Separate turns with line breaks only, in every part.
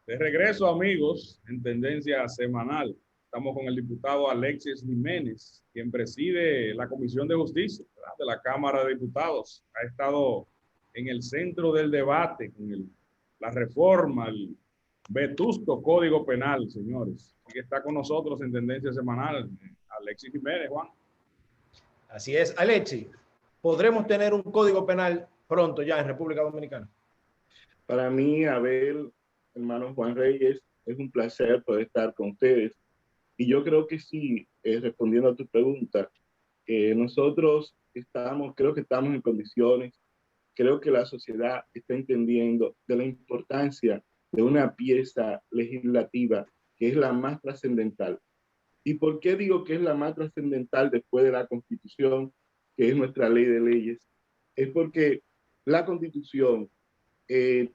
De regreso, amigos, en Tendencia Semanal. Estamos con el diputado Alexis Jiménez, quien preside la Comisión de Justicia, ¿verdad?, de la Cámara de Diputados. Ha estado en el centro del debate con la reforma, el vetusto Código Penal, señores. Así que está con nosotros en Tendencia Semanal Alexis Jiménez, Juan.
Así es, Alexis. ¿Podremos tener un código penal pronto ya en República Dominicana?
Para mí, Abel, hermano Juan Reyes, es un placer poder estar con ustedes. Y yo creo que sí, respondiendo a tu pregunta, nosotros creo que estamos en condiciones, creo que la sociedad está entendiendo de la importancia de una pieza legislativa que es la más trascendental. ¿Y por qué digo que es la más trascendental después de la Constitución, que es nuestra ley de leyes? Es porque la Constitución es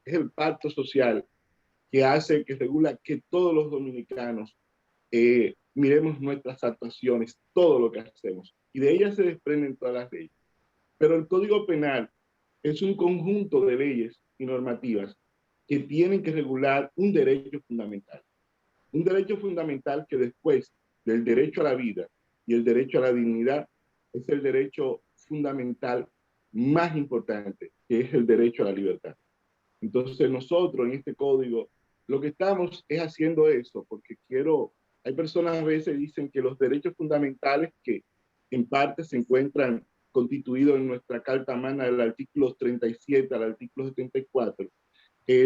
el pacto social que regula que todos los dominicanos miremos nuestras actuaciones, todo lo que hacemos, y de ellas se desprenden todas las leyes. Pero el Código Penal es un conjunto de leyes y normativas que tienen que regular un derecho fundamental que después del derecho a la vida y el derecho a la dignidad es el derecho fundamental más importante, que es el derecho a la libertad. Entonces nosotros en este código lo que estamos es haciendo eso, porque hay personas a veces dicen que los derechos fundamentales que en parte se encuentran constituidos en nuestra Carta Magna del artículo 37 al artículo 74,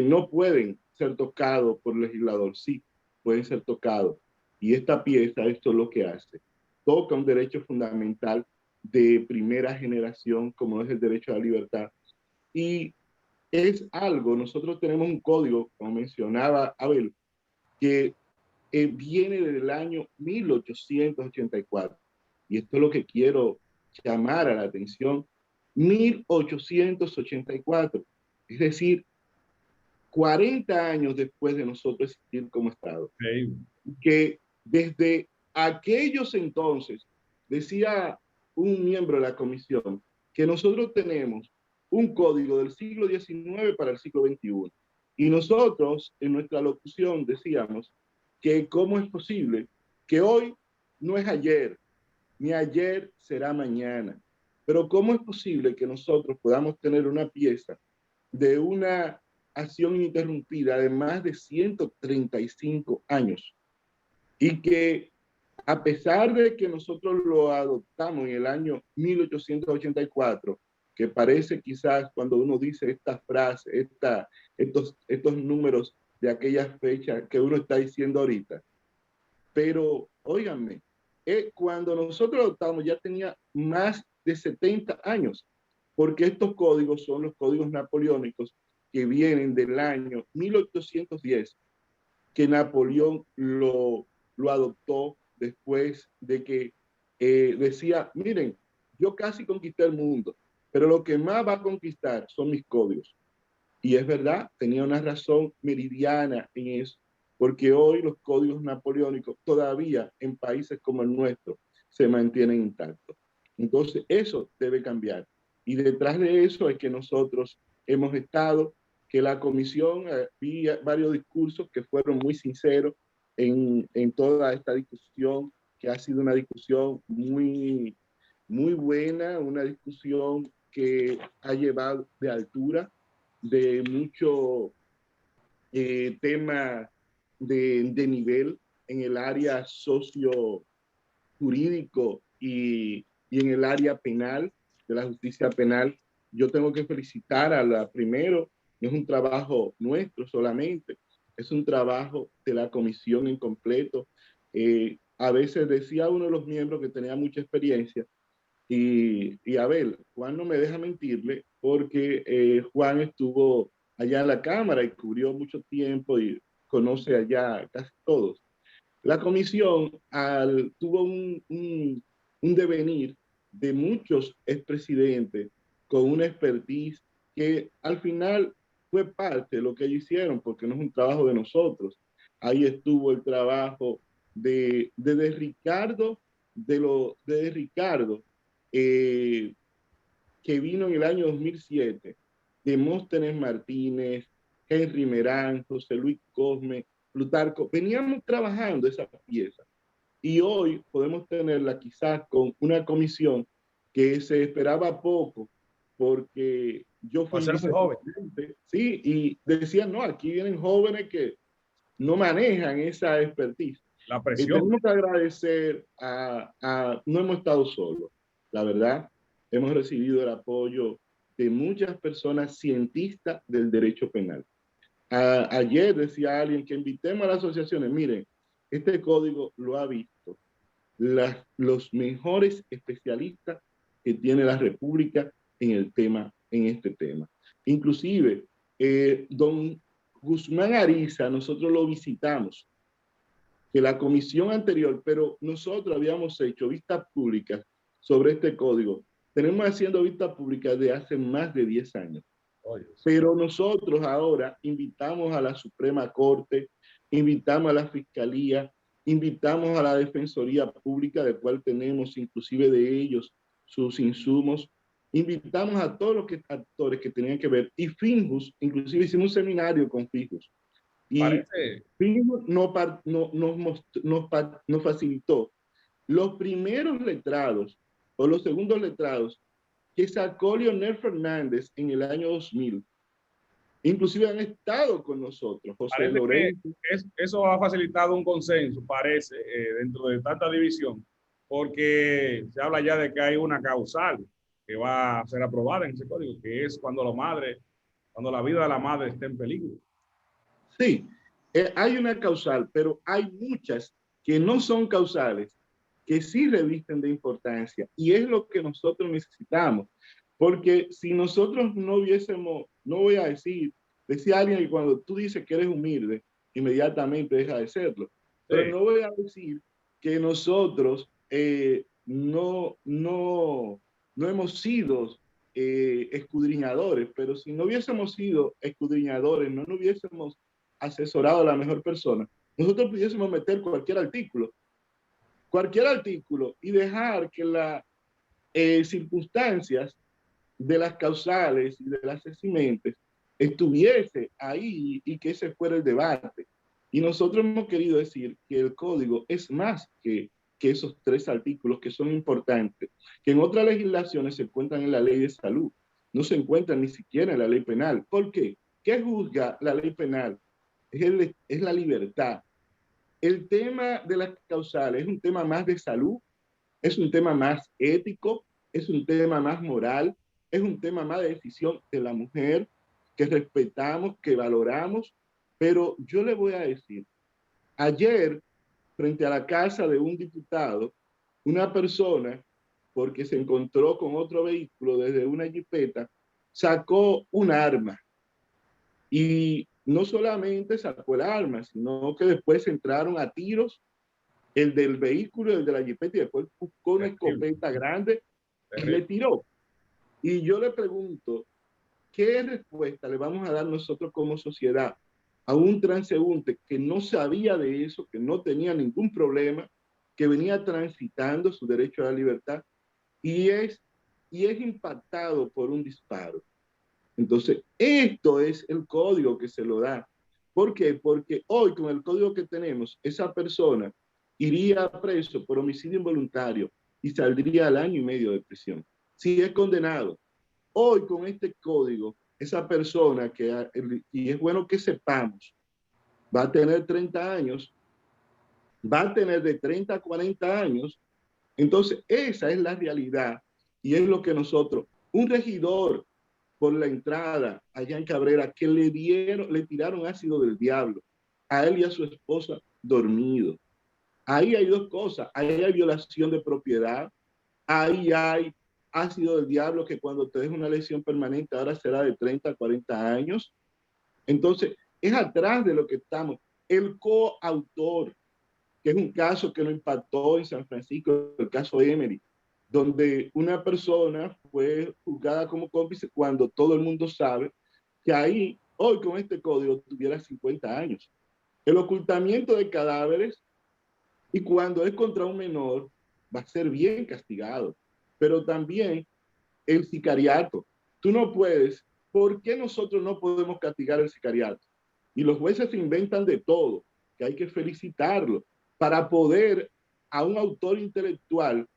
no pueden ser tocados por el legislador, sí, pueden ser tocados. Y esta pieza, esto es lo que hace. Toca un derecho fundamental de primera generación, como es el derecho a la libertad. Y es algo, nosotros tenemos un código, como mencionaba Abel, que viene del año 1884. Y esto es lo que quiero llamar a la atención. 1884. Es decir, 40 años después de nosotros existir como Estado.
Hey.
Que desde aquellos entonces, decía un miembro de la comisión, que nosotros tenemos un código del siglo XIX para el siglo XXI. Y nosotros, en nuestra locución, decíamos que cómo es posible que hoy no es ayer, ni ayer será mañana. Pero cómo es posible que nosotros podamos tener una pieza de una acción ininterrumpida de más de 135 años y que a pesar de que nosotros lo adoptamos en el año 1884, que parece quizás cuando uno dice esta frase, estos números de aquella fecha que uno está diciendo ahorita, pero óiganme, cuando nosotros lo adoptamos ya tenía más de 70 años, porque estos códigos son los códigos napoleónicos que vienen del año 1810, que Napoleón lo adoptó después de que decía, miren, yo casi conquisté el mundo, pero lo que más va a conquistar son mis códigos. Y es verdad, tenía una razón meridiana en eso, porque hoy los códigos napoleónicos todavía en países como el nuestro se mantienen intactos. Entonces, eso debe cambiar. Y detrás de eso es que nosotros hemos estado, que la comisión, vi varios discursos que fueron muy sinceros en toda esta discusión, que ha sido una discusión muy buena, una discusión que ha llevado de altura, de mucho tema de nivel en el área socio jurídico y en el área penal, de la justicia penal. Yo tengo que felicitar a la primero, no es un trabajo nuestro solamente, es un trabajo de la comisión en completo. A veces decía uno de los miembros que tenía mucha experiencia, y Abel, Juan no me deja mentirle, porque Juan estuvo allá en la Cámara y cubrió mucho tiempo y conoce allá casi todos. La comisión tuvo un devenir de muchos expresidentes con una expertise que al final fue parte de lo que ellos hicieron, porque no es un trabajo de nosotros. Ahí estuvo el trabajo de Ricardo, de Ricardo, que vino en el año 2007, Demóstenes Martínez, Henry Merán, José Luis Cosme, Plutarco, veníamos trabajando esa pieza. Y hoy podemos tenerla quizás con una comisión que se esperaba poco, porque yo fui vicepresidente, sí, y decían, no, aquí vienen jóvenes que no manejan esa expertise.
La presión.
Tenemos que agradecer no hemos estado solos, la verdad, hemos recibido el apoyo de muchas personas cientistas del derecho penal. Ayer decía alguien que invitemos a las asociaciones, miren, este código lo ha visto los mejores especialistas que tiene la República en este tema. Inclusive, don Guzmán Ariza, nosotros lo visitamos, que la comisión anterior, pero nosotros habíamos hecho vistas públicas sobre este código. Tenemos haciendo vistas públicas de hace más de 10 años. Pero nosotros ahora invitamos a la Suprema Corte, invitamos a la Fiscalía, invitamos a la Defensoría Pública, de cual tenemos inclusive de ellos sus insumos, invitamos a todos los actores que tenían que ver, y Finjus, inclusive hicimos un seminario con Finjus, y Finjus nos facilitó los primeros letrados o los segundos letrados que sacó Leonel Fernández en el año 2000. Inclusive han estado con nosotros, José Lorenzo.
Eso ha facilitado un consenso, parece, dentro de tanta división, porque se habla ya de que hay una causal que va a ser aprobada en ese código, que es cuando la vida de la madre esté en peligro.
Sí, hay una causal, pero hay muchas que no son causales, que sí revisten de importancia, y es lo que nosotros necesitamos. Porque si nosotros no hubiésemos, no voy a decía alguien que cuando tú dices que eres humilde, inmediatamente deja de serlo. Sí. Pero no voy a decir que nosotros no hemos sido escudriñadores, pero si no hubiésemos sido escudriñadores, no hubiésemos asesorado a la mejor persona, nosotros pudiésemos meter cualquier artículo y dejar que las circunstancias de las causales y de las eximentes estuviese ahí y que ese fuera el debate. Y nosotros hemos querido decir que el código es más que esos 3 artículos que son importantes, que en otras legislaciones se encuentran en la ley de salud, no se encuentran ni siquiera en la ley penal. ¿Por qué? ¿Qué juzga la ley penal? Es la libertad. El tema de las causales es un tema más de salud, es un tema más ético, es un tema más moral, es un tema más de decisión de la mujer, que respetamos, que valoramos. Pero yo le voy a decir, ayer, frente a la casa de un diputado, una persona, porque se encontró con otro vehículo desde una jipeta, sacó un arma. Y no solamente sacó el arma, sino que después entraron a tiros el del vehículo, el de la jipeta, y después buscó una escopeta grande y le tiró. Y yo le pregunto, ¿qué respuesta le vamos a dar nosotros como sociedad a un transeúnte que no sabía de eso, que no tenía ningún problema, que venía transitando su derecho a la libertad y es impactado por un disparo? Entonces, esto es el código que se lo da. ¿Por qué? Porque hoy, con el código que tenemos, esa persona iría preso por homicidio involuntario y saldría al 1 año y medio de prisión, si es condenado. Hoy, con este código, esa persona y es bueno que sepamos, va a tener 30 años, va a tener de 30 a 40 años. Entonces, esa es la realidad y es lo que nosotros, un regidor por la entrada allá en Cabrera, que le tiraron ácido del diablo a él y a su esposa dormido. Ahí hay 2 cosas, ahí hay violación de propiedad, ahí hay ácido del diablo que cuando te deja una lesión permanente ahora será de 30 a 40 años. Entonces, es atrás de lo que estamos. El coautor, que es un caso que lo impactó en San Francisco, el caso Emery, donde una persona fue juzgada como cómplice cuando todo el mundo sabe que ahí, hoy con este código, tuviera 50 años. El ocultamiento de cadáveres, y cuando es contra un menor, va a ser bien castigado. Pero también el sicariato. Tú no puedes ¿por qué nosotros no podemos castigar el sicariato? Y los jueces se inventan de todo, que hay que felicitarlo, para poder a un autor intelectual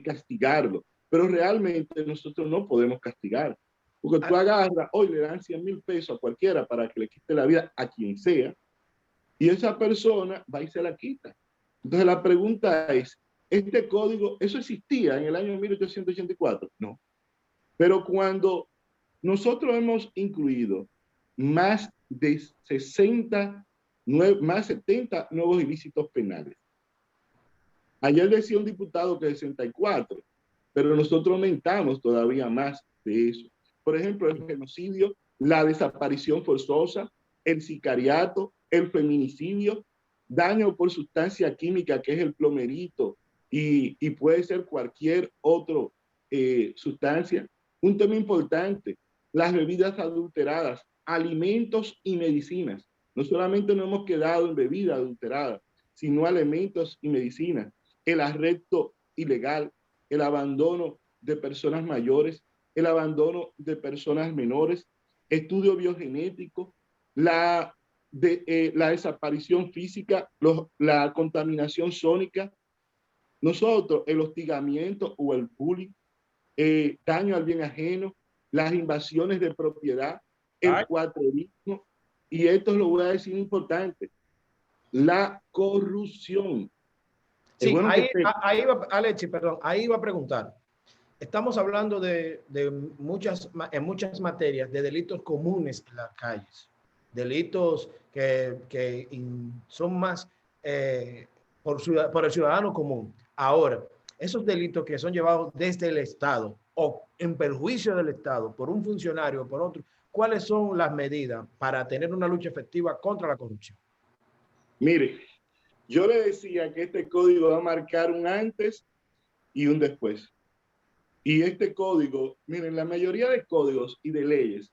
castigarlo. Pero realmente nosotros no podemos castigar. Porque tú agarras, hoy le dan 100,000 pesos a cualquiera para que le quite la vida a quien sea, y esa persona va y se la quita. Entonces la pregunta es, ¿este código, eso existía en el año 1884? No. Pero cuando nosotros hemos incluido más de 60, más 70 nuevos ilícitos penales. Ayer decía un diputado que 64, pero nosotros aumentamos todavía más de eso. Por ejemplo, el genocidio, la desaparición forzosa, el sicariato, el feminicidio, daño por sustancia química, que es el plomerito, y puede ser cualquier otra sustancia. Un tema importante, las bebidas adulteradas, alimentos y medicinas. No solamente nos hemos quedado en bebidas adulteradas, sino alimentos y medicinas. El arresto ilegal, el abandono de personas mayores, el abandono de personas menores, estudio biogenético, la desaparición física, la contaminación sónica, nosotros el hostigamiento o el bullying, daño al bien ajeno, las invasiones de propiedad, el cuatrerismo, y esto lo voy a decir importante, la corrupción.
Sí, bueno ahí va, Alechi, perdón, ahí iba a preguntar. Estamos hablando en muchas materias de delitos comunes en las calles, delitos que son más por el ciudadano común. Ahora, esos delitos que son llevados desde el Estado o en perjuicio del Estado por un funcionario o por otro, ¿cuáles son las medidas para tener una lucha efectiva contra la corrupción?
Mire, yo le decía que este código va a marcar un antes y un después. Y este código, miren, la mayoría de códigos y de leyes,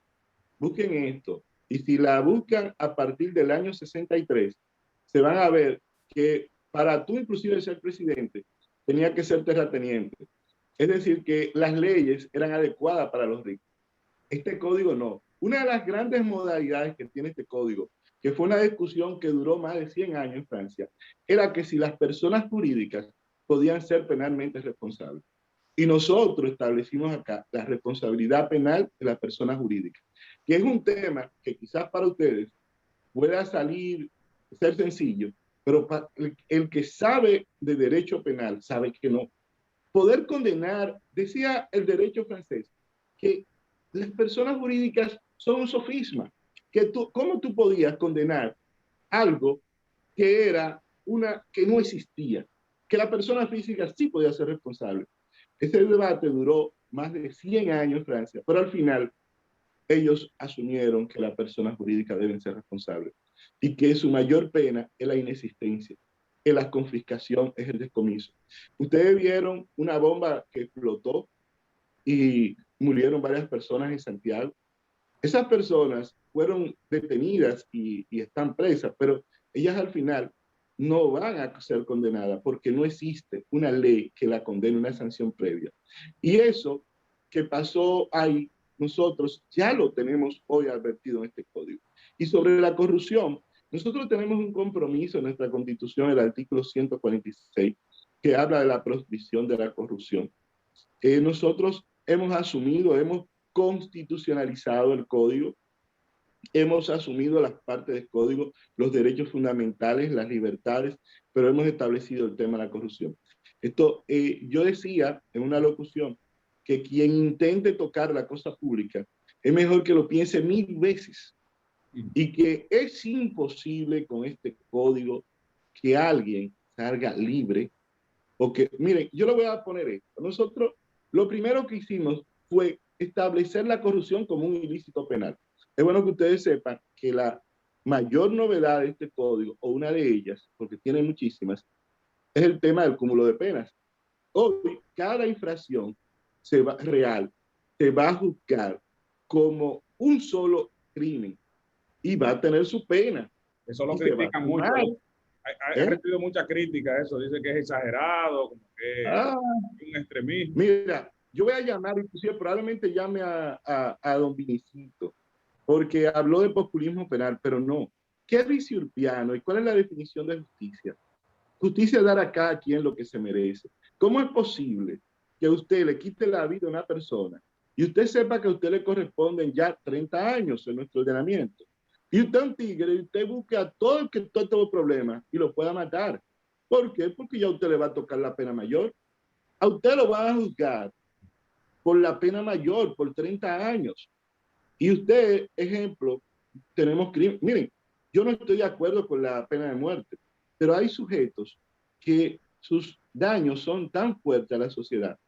busquen esto, y si la buscan a partir del año 63, se van a ver que para tú inclusive ser presidente, tenía que ser terrateniente. Es decir, que las leyes eran adecuadas para los ricos. Este código no. Una de las grandes modalidades que tiene este código, que fue una discusión que duró más de 100 años en Francia, era que si las personas jurídicas podían ser penalmente responsables. Y nosotros establecimos acá la responsabilidad penal de la persona jurídica, que es un tema que quizás para ustedes pueda ser sencillo, pero para el que sabe de derecho penal sabe que no. Poder condenar, decía el derecho francés, que las personas jurídicas son un sofisma, que ¿cómo tú podías condenar algo que no existía? Que la persona física sí podía ser responsable. Ese debate duró más de 100 años en Francia, pero al final ellos asumieron que las personas jurídicas deben ser responsables y que su mayor pena es la inexistencia, que la confiscación es el descomiso. Ustedes vieron una bomba que explotó y murieron varias personas en Santiago. Esas personas fueron detenidas y están presas, pero ellas al final no van a ser condenadas porque no existe una ley que la condene, una sanción previa. Y eso que pasó ahí, nosotros ya lo tenemos hoy advertido en este código. Y sobre la corrupción, nosotros tenemos un compromiso en nuestra Constitución, el artículo 146, que habla de la prohibición de la corrupción. Nosotros hemos asumido, hemos constitucionalizado el código, hemos asumido las partes del código, los derechos fundamentales, las libertades, pero hemos establecido el tema de la corrupción. Yo decía en una locución que quien intente tocar la cosa pública es mejor que lo piense 1000 veces y que es imposible con este código que alguien salga libre o que, miren, yo le voy a poner esto. Nosotros lo primero que hicimos fue establecer la corrupción como un ilícito penal. Es bueno que ustedes sepan que la mayor novedad de este código, o una de ellas, porque tiene muchísimas, es el tema del cúmulo de penas. Hoy, cada infracción real se va a juzgar como un solo crimen y va a tener su pena.
Eso lo critican mucho. Ha recibido mucha crítica eso. Dice que es exagerado, como que es un extremismo.
Mira, yo voy a llamar, inclusive probablemente llame a don Vinicito, porque habló de populismo penal, pero no. ¿Qué dice Urpiano y cuál es la definición de justicia? Justicia es dar a cada quien lo que se merece. ¿Cómo es posible que usted le quite la vida a una persona y usted sepa que a usted le corresponden ya 30 años en nuestro ordenamiento? Y usted es un tigre y usted busca a todo el que tuvo problemas y lo pueda matar. ¿Por qué? Porque ya a usted le va a tocar la pena mayor. A usted lo van a juzgar por la pena mayor, por 30 años. Y usted, ejemplo, tenemos crimen. Miren, yo no estoy de acuerdo con la pena de muerte, pero hay sujetos que sus daños son tan fuertes a la sociedad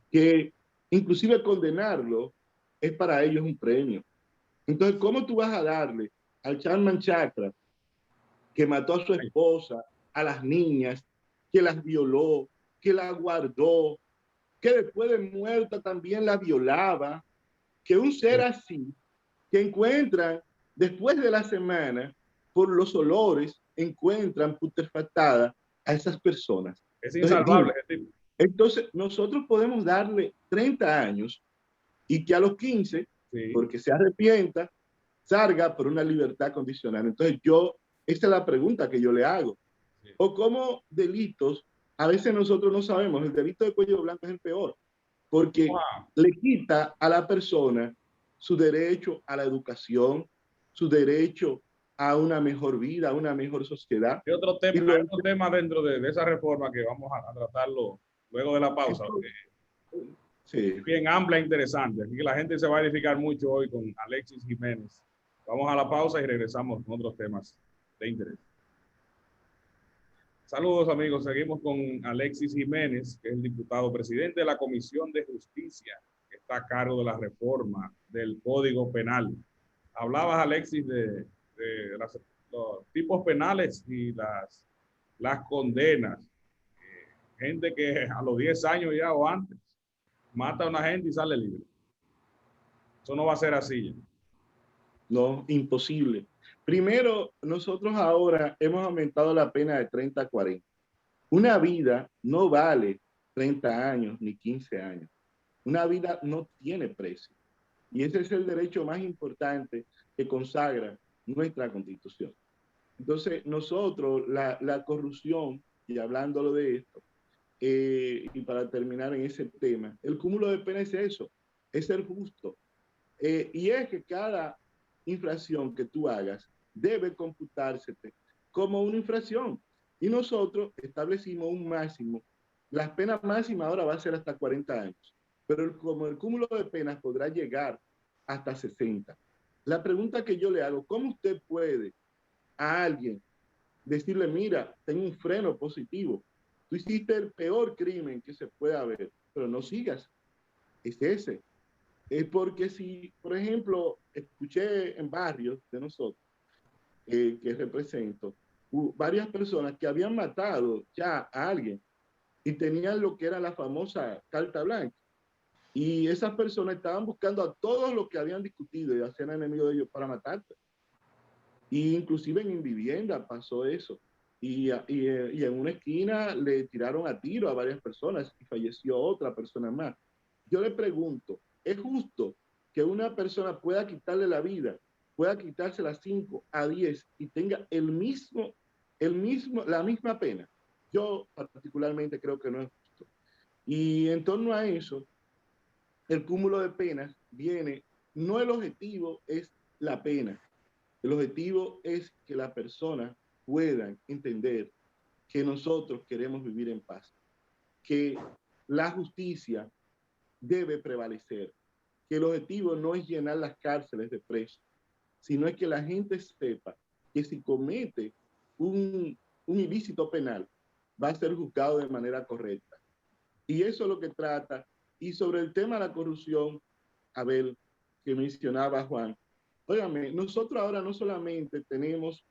que inclusive condenarlo es para ellos un premio. Entonces, ¿cómo tú vas a darle al Charman Chakra, que mató a su esposa, a las niñas, que las violó, que la guardó, que después de muerta también la violaba, que un ser así, que encuentran después de la semana, por los olores, encuentran putrefactadas a esas personas?
Es insalvable.
Entonces, nosotros podemos darle 30 años y que a los 15, sí, porque se arrepienta, salga por una libertad condicional. Entonces, esta es la pregunta que yo le hago. Sí. O como delitos, a veces nosotros no sabemos, el delito de cuello blanco es el peor, porque le quita a la persona su derecho a la educación, su derecho a una mejor vida, a una mejor sociedad.
Y otro tema dentro de esa reforma que vamos a tratarlo luego de la pausa. Sí. Bien amplia e interesante. Así que la gente se va a edificar mucho hoy con Alexis Jiménez. Vamos a la pausa y regresamos con otros temas de interés. Saludos, amigos. Seguimos con Alexis Jiménez, que es el diputado presidente de la Comisión de Justicia, que está a cargo de la reforma del Código Penal. Hablabas, Alexis, de los tipos penales y las condenas. Gente que a los 10 años ya o antes mata a una gente y sale libre. Eso no va a ser así ya.
No, imposible. Primero, nosotros ahora hemos aumentado la pena de 30 a 40. Una vida no vale 30 años ni 15 años. Una vida no tiene precio. Y ese es el derecho más importante que consagra nuestra Constitución. Entonces, nosotros, la corrupción, y hablándolo de esto, y para terminar en ese tema, el cúmulo de pena es eso, es ser justo. Y es que cada infracción que tú hagas debe computársete como una infracción. Y nosotros establecimos un máximo. La pena máxima ahora va a ser hasta 40 años, pero como el cúmulo de penas podrá llegar hasta 60. La pregunta que yo le hago, ¿cómo usted puede a alguien decirle, mira, tengo un freno positivo, tú hiciste el peor crimen que se pueda ver, pero no sigas? Es ese. Es porque si, por ejemplo, escuché en barrios de nosotros, que represento, varias personas que habían matado ya a alguien y tenían lo que era la famosa carta blanca. Y esas personas estaban buscando a todos los que habían discutido y hacían enemigos de ellos para matarte. Y inclusive en vivienda pasó eso. Y en una esquina le tiraron a tiro a varias personas y falleció otra persona más. Yo le pregunto, ¿es justo que una persona pueda quitarle la vida, pueda quitársela 5 a 10 y tenga la misma pena? Yo particularmente creo que no es justo. Y en torno a eso, el cúmulo de penas viene, no el objetivo es la pena, el objetivo es que las personas puedan entender que nosotros queremos vivir en paz, que la justicia debe prevalecer, que el objetivo no es llenar las cárceles de presos, sino es que la gente sepa que si comete un ilícito penal, va a ser juzgado de manera correcta. Y eso es lo que trata. Y sobre el tema de la corrupción, Abel, que mencionaba Juan, óigame, nosotros ahora no solamente tenemos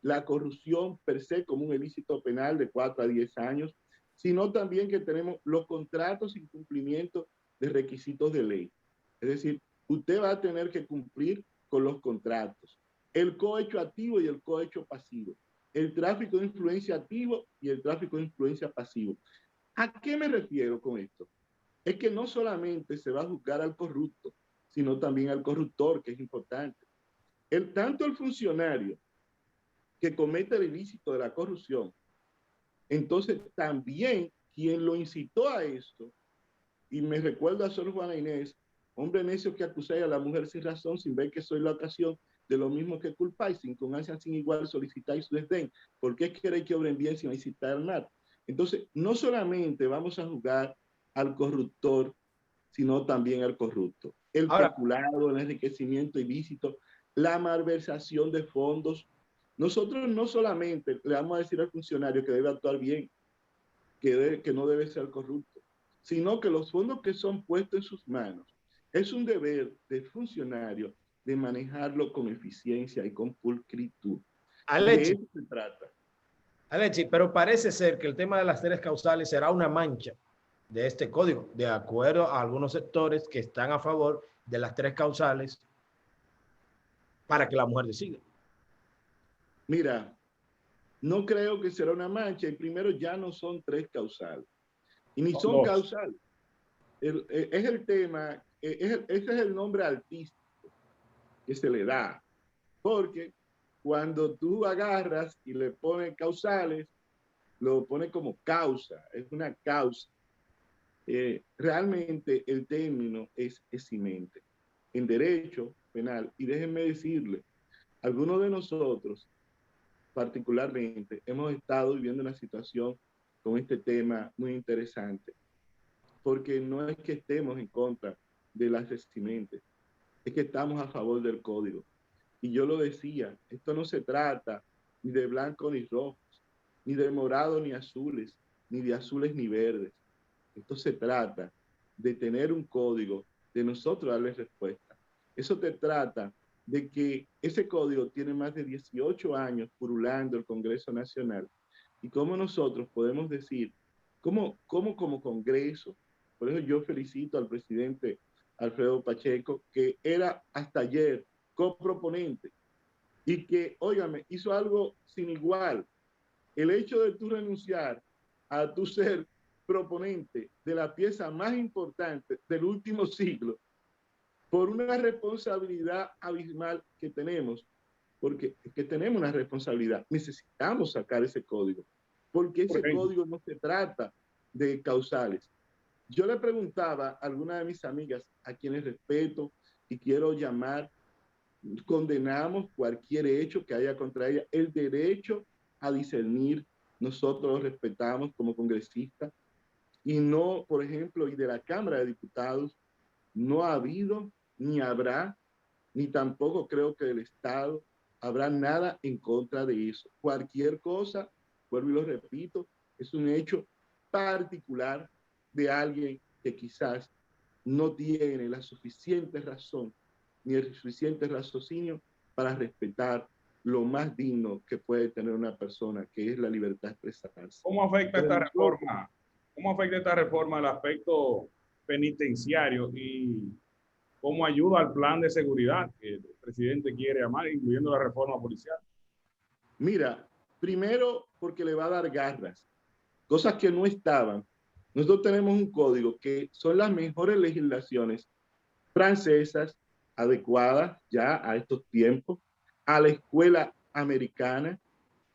la corrupción per se como un ilícito penal de 4 a 10 años, sino también que tenemos los contratos sin cumplimiento de requisitos de ley. Es decir, usted va a tener que cumplir con los contratos, el cohecho activo y el cohecho pasivo, el tráfico de influencia activo y el tráfico de influencia pasivo. ¿A qué me refiero con esto? es que no solamente se va a juzgar al corrupto, sino también al corruptor, que es importante. Tanto el funcionario que comete el ilícito de la corrupción, entonces también quien lo incitó a esto, y me recuerda a Sor Juana Inés, hombre necio que acusáis a la mujer sin razón, sin ver que soy la ocasión de lo mismo que culpáis, sin con ansia sin igual solicitáis su desdén. ¿Por qué queréis que obren bien sin incitar al mal? Entonces, no solamente vamos a juzgar al corruptor, sino también al corrupto. El
Ahora,
peculado, el enriquecimiento ilícito, la malversación de fondos. Nosotros no solamente le vamos a decir al funcionario que debe actuar bien, que no debe ser corrupto, sino que los fondos que son puestos en sus manos es un deber del funcionario de manejarlo con eficiencia y con pulcritud. De
Alechi,
eso se trata.
Alechi, pero parece ser que el tema de las tres causales será una mancha de este código, de acuerdo a algunos sectores que están a favor de las tres causales para que la mujer decida.
Mira, no creo que será una mancha y primero ya no son tres causales y ni
Son
son
dos.
causales. Es el tema, ese es el nombre artístico que se le da, porque cuando tú agarras y le pones causales, lo pone como causa, es una causa. Realmente el término es eximente. En derecho penal, y déjenme decirle, algunos de nosotros particularmente hemos estado viviendo una situación con este tema muy interesante, porque no es que estemos en contra de las eximentes, es que estamos a favor del código. Y yo lo decía, esto no se trata ni de blanco ni rojos, ni de morado ni azules, ni de azules ni verdes. Esto se trata de tener un código, de nosotros darle respuesta. Eso te trata de que ese código tiene más de 18 años purulando el Congreso Nacional. Y cómo nosotros podemos decir, cómo como Congreso, por eso yo felicito al presidente Alfredo Pacheco, que era hasta ayer coproponente y que, óigame, hizo algo sin igual. El hecho de tú renunciar a tu ser proponente de la pieza más importante del último siglo por una responsabilidad abismal que tenemos, porque es que tenemos una responsabilidad, necesitamos sacar ese código, porque ese código no se trata de causales. Yo le preguntaba a alguna de mis amigas, a quienes respeto y quiero llamar, condenamos cualquier hecho que haya contra ella, el derecho a discernir, nosotros lo respetamos como congresistas, y no, por ejemplo, y de la Cámara de Diputados, no ha habido, ni habrá, ni tampoco creo que del Estado habrá nada en contra de eso. Cualquier cosa, vuelvo y lo repito, es un hecho particular de alguien que quizás no tiene la suficiente razón ni el suficiente raciocinio para respetar lo más digno que puede tener una persona, que es la libertad de expresarse.
¿Cómo afecta
Pero
esta
nosotros,
reforma? ¿Cómo afecta esta reforma el aspecto penitenciario y cómo ayuda al plan de seguridad que el presidente quiere amar, incluyendo la reforma policial?
mira, primero porque le va a dar garras, cosas que no estaban. Nosotros tenemos un código que son las mejores legislaciones francesas adecuadas ya a estos tiempos, a la escuela americana,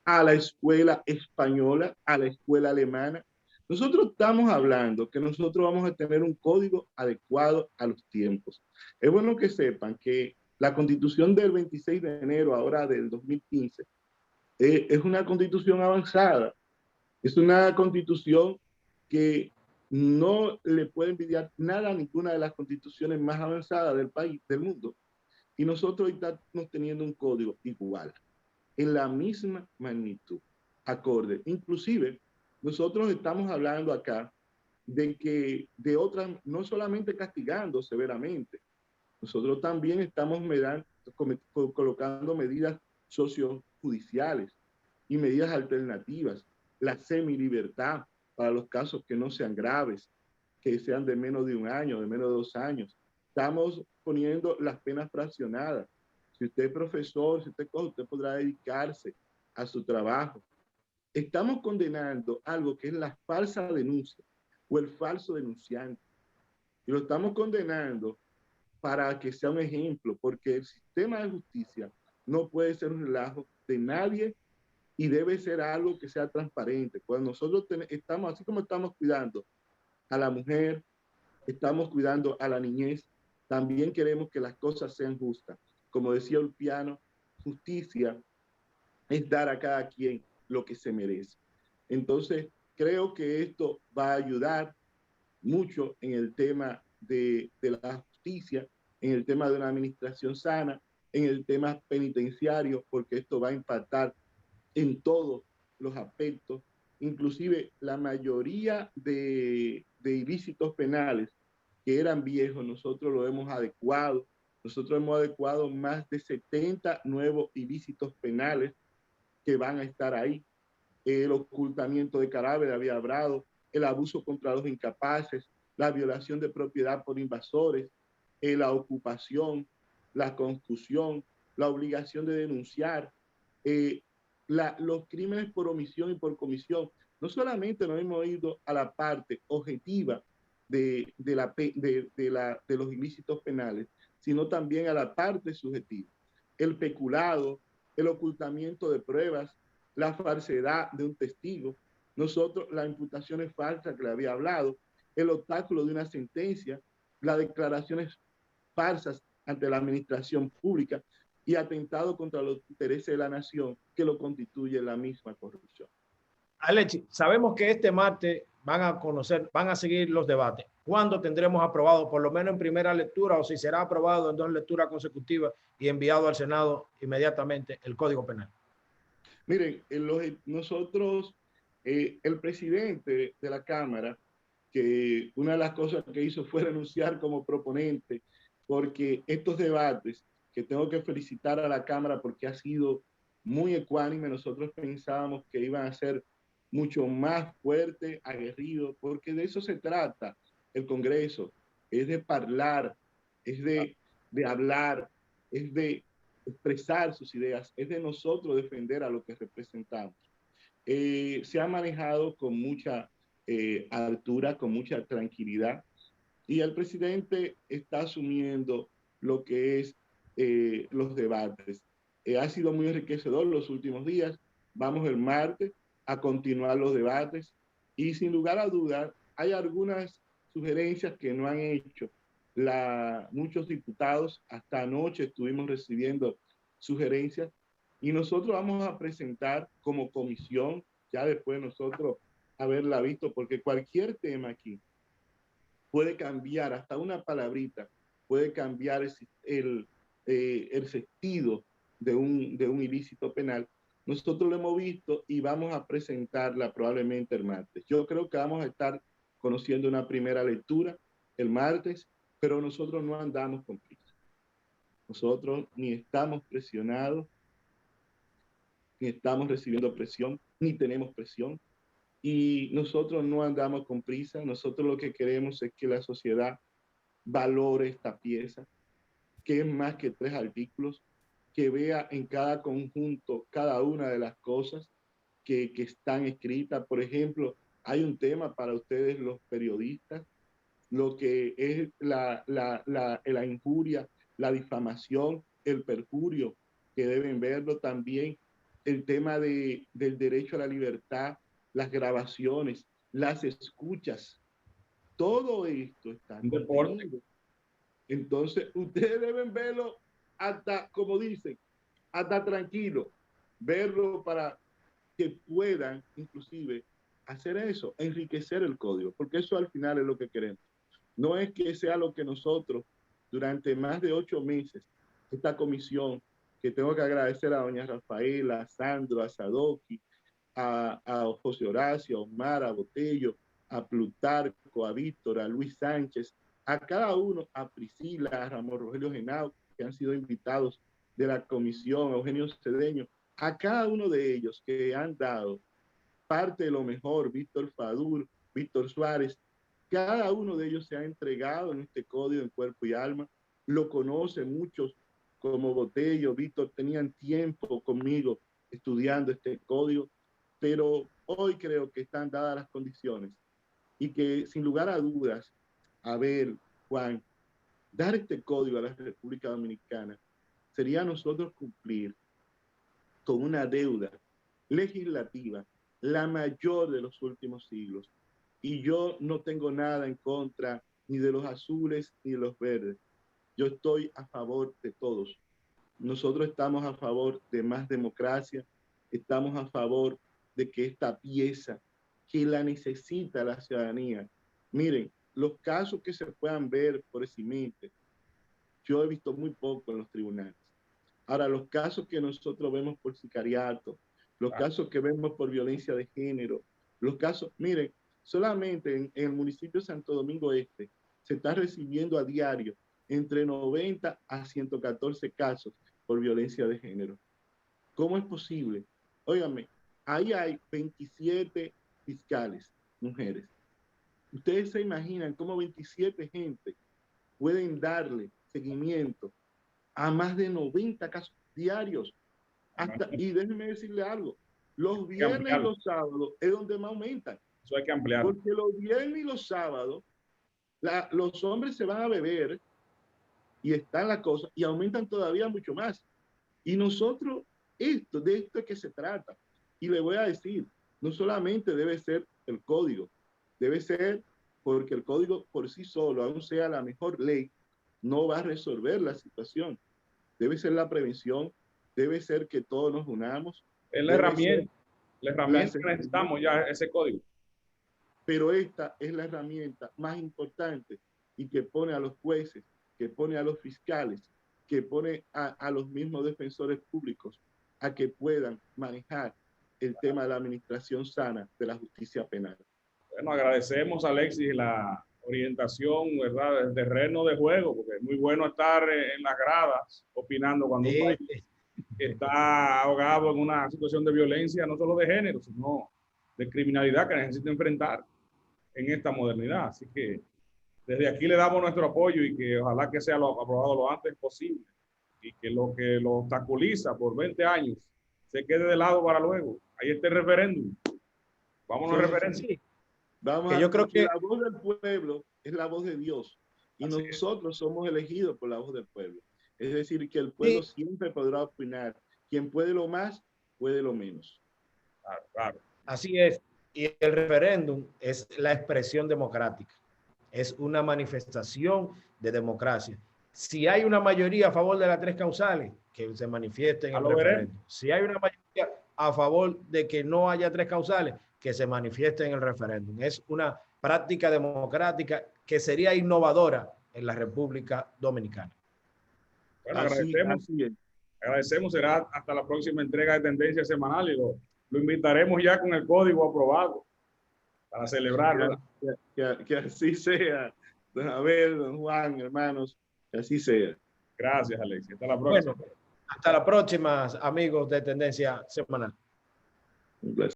a la escuela española, a la escuela alemana. Nosotros estamos hablando que nosotros vamos a tener un código adecuado a los tiempos. Es bueno que sepan que la constitución del 26 de enero, ahora del 2015, es una constitución avanzada. Es una constitución que no le puede envidiar nada a ninguna de las constituciones más avanzadas del país, del mundo. Y nosotros estamos teniendo un código igual, en la misma magnitud, acorde. Inclusive, nosotros estamos hablando acá de que de otras, no solamente castigando severamente, nosotros también estamos colocando medidas sociojudiciales y medidas alternativas, la semilibertad para los casos que no sean graves, que sean de menos de un año, de menos de 2 años. Estamos poniendo las penas fraccionadas. Si usted es profesor, si usted podrá dedicarse a su trabajo. Estamos condenando algo que es la falsa denuncia o el falso denunciante. y lo estamos condenando para que sea un ejemplo, porque el sistema de justicia no puede ser un relajo de nadie y debe ser algo que sea transparente. Cuando nosotros estamos, así como estamos cuidando a la mujer, estamos cuidando a la niñez, también queremos que las cosas sean justas. Como decía Ulpiano, justicia es dar a cada quien lo que se merece. Entonces, creo que esto va a ayudar mucho en el tema de la justicia, en el tema de una administración sana, en el tema penitenciario, porque esto va a impactar en todos los aspectos, inclusive la mayoría de ilícitos penales que eran viejos, nosotros lo hemos adecuado. Nosotros hemos adecuado más de 70 nuevos ilícitos penales que van a estar ahí. El ocultamiento de cadáveres había hablado, el abuso contra los incapaces, la violación de propiedad por invasores, la ocupación, la concusión, la obligación de denunciar, eh, los crímenes por omisión y por comisión. No solamente nos hemos ido a la parte objetiva de los ilícitos penales, sino también a la parte subjetiva. El peculado, el ocultamiento de pruebas, la falsedad de un testigo. Nosotros, las imputaciones falsas que le había hablado, el obstáculo de una sentencia, las declaraciones falsas ante la administración pública y atentado contra los intereses de la nación que lo constituye la misma corrupción.
Alechi, sabemos que este martes van a seguir los debates. ¿Cuándo tendremos aprobado, por lo menos en primera lectura, o si será aprobado en 2 lecturas consecutivas y enviado al Senado inmediatamente el Código Penal?
Miren, nosotros, el presidente de la Cámara, que una de las cosas que hizo fue renunciar como proponente, porque estos debates, que tengo que felicitar a la Cámara porque ha sido muy ecuánime, nosotros pensábamos que iban a ser mucho más fuertes, aguerridos, porque de eso se trata el Congreso, es de hablar, es de hablar, es de expresar sus ideas, es de nosotros defender a lo que representamos. Se ha manejado con mucha altura, con mucha tranquilidad, y el presidente está asumiendo lo que es los debates. Ha sido muy enriquecedor los últimos días. Vamos el martes a continuar los debates y sin lugar a dudas hay algunas sugerencias que no han hecho muchos diputados. Hasta anoche estuvimos recibiendo sugerencias y nosotros vamos a presentar como comisión, ya después nosotros haberla visto, porque cualquier tema aquí puede cambiar, hasta una palabrita puede cambiar el sentido de un ilícito penal. Nosotros lo hemos visto y vamos a presentarla probablemente el martes. Yo creo que vamos a estar conociendo una primera lectura el martes, pero nosotros no andamos con prisa. Nosotros ni estamos presionados, ni estamos recibiendo presión, ni tenemos presión. Y nosotros no andamos con prisa. Nosotros lo que queremos es que la sociedad valore esta pieza, que es más que 3 artículos, que vea en cada conjunto cada una de las cosas que están escritas. Por ejemplo, hay un tema para ustedes los periodistas, lo que es la injuria, la difamación, el perjurio, que deben verlo también, el tema del derecho a la libertad, las grabaciones, las escuchas, todo esto está
Un deporte.
contenido. Entonces, ustedes deben verlo hasta, como dicen, hasta tranquilo, verlo para que puedan inclusive hacer eso, enriquecer el código, porque eso al final es lo que queremos. No es que sea lo que nosotros, durante más de 8 meses, esta comisión, que tengo que agradecer a doña Rafaela, a Sandro, a Sadoki, a José Horacio, a Omar, a Botello, a Plutarco, a Víctor, a Luis Sánchez, a cada uno, a Priscila, a Ramón Rogelio Genao, que han sido invitados de la comisión, a Eugenio Cedeño, a cada uno de ellos que han dado parte de lo mejor, Víctor Fadur, Víctor Suárez, cada uno de ellos se ha entregado en este código en cuerpo y alma, lo conocen muchos como Botello, Víctor, tenían tiempo conmigo estudiando este código, pero hoy creo que están dadas las condiciones y que sin lugar a dudas, Abel, Juan, dar este código a la República Dominicana sería nosotros cumplir con una deuda legislativa, la mayor de los últimos siglos. Y yo no tengo nada en contra ni de los azules ni de los verdes. Yo estoy a favor de todos. Nosotros estamos a favor de más democracia, estamos a favor de que esta pieza que la necesita la ciudadanía. Miren, los casos que se puedan ver por eximentes, yo he visto muy poco en los tribunales. Ahora, los casos que nosotros vemos por sicariato, los casos que vemos por violencia de género, los casos, miren, solamente en el municipio de Santo Domingo Este se está recibiendo a diario entre 90 a 114 casos por violencia de género. ¿Cómo es posible? Óigame, ahí hay 27 fiscales, mujeres. Ustedes se imaginan cómo 27 gente pueden darle seguimiento a más de 90 casos diarios. Y déjenme decirle algo, los viernes y los sábados es donde más aumentan.
Eso hay que ampliar.
Porque los viernes y los sábados los hombres se van a beber y está la cosa y aumentan todavía mucho más. Y nosotros, de esto es que se trata. Y le voy a decir, no solamente debe ser el código, debe ser porque el código por sí solo, aun sea la mejor ley, no va a resolver la situación. Debe ser la prevención, debe ser que todos nos unamos.
Es la herramienta que necesitamos ya, ese código.
Pero esta es la herramienta más importante y que pone a los jueces, que pone a los fiscales, que pone a los mismos defensores públicos a que puedan manejar el tema de la administración sana de la justicia penal.
Bueno, agradecemos a Alexis la orientación, ¿verdad?, del terreno de juego, porque es muy bueno estar en las gradas opinando cuando un país está ahogado en una situación de violencia, no solo de género, sino de criminalidad que necesita enfrentar en esta modernidad. Así que desde aquí le damos nuestro apoyo y que ojalá que sea aprobado lo antes posible y que lo obstaculiza por 20 años se quede de lado para luego. Ahí está el referéndum. Vámonos al referéndum.
Sí.
Vamos
que yo creo que
la voz del pueblo es la voz de Dios y nosotros somos elegidos por la voz del pueblo. Es decir, que el pueblo siempre podrá opinar. Quien puede lo más, puede lo menos.
Claro, claro.
Así es. Y el referéndum es la expresión democrática. Es una manifestación de democracia. Si hay una mayoría a favor de las 3 causales, que se manifieste en el referéndum. Si hay una mayoría a favor de que no haya 3 causales, que se manifieste en el referéndum. Es una práctica democrática que sería innovadora en la República Dominicana.
Bueno, agradecemos. Será hasta la próxima entrega de Tendencia Semanal y lo invitaremos ya con el código aprobado para celebrarlo.
Que así sea. Don Abel, don Juan, hermanos, que así sea.
Gracias, Alexis. Hasta la próxima.
Bueno, hasta la próxima, amigos de Tendencia Semanal.
Un placer.